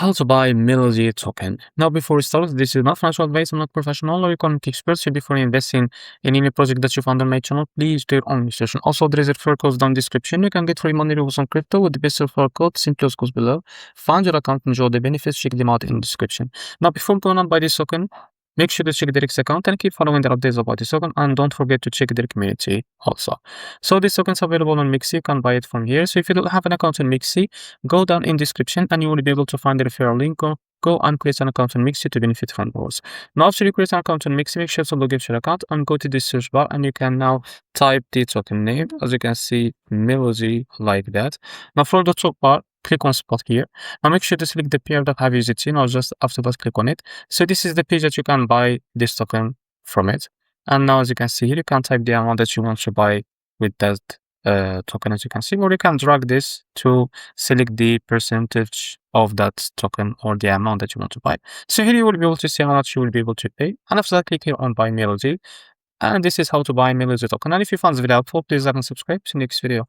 how to buy Milady token. Now, before we start, this is not financial advice. I'm not professional or economic expert. So before investing in any project that you found on my channel, please do your own research. Also, there is a referral code down in the description. You can get free money rewards on crypto with the best referral code. Simply goes below. Find your account, enjoy the benefits, check them out in the description. Now, before going on buy this token, make sure to check Derek's account and keep following the updates about this token, and don't forget to check their community also. So this token is available on Mexc. You can buy it from here. So if you don't have an account on Mexc, go down in description and you will be able to find the referral link. Go and create an account on Mexc to benefit from those. Now after you create an account on Mexc, make sure to log into your account and go to the search bar, and you can now type the token name. As you can see, Milady, like that. Now for the top bar, click on spot here. Now make sure to select the pair that have used it in, or just after that click on it. So this is the page that you can buy this token from it. And now as you can see here, you can type the amount that you want to buy with that token, as you can see, or you can drag this to select the percentage of that token or the amount that you want to buy. So here you will be able to see how much you will be able to pay, and after that click here on buy Milady, and this is how to buy Milady token. And if you found this video helpful, please like and subscribe. See you next video.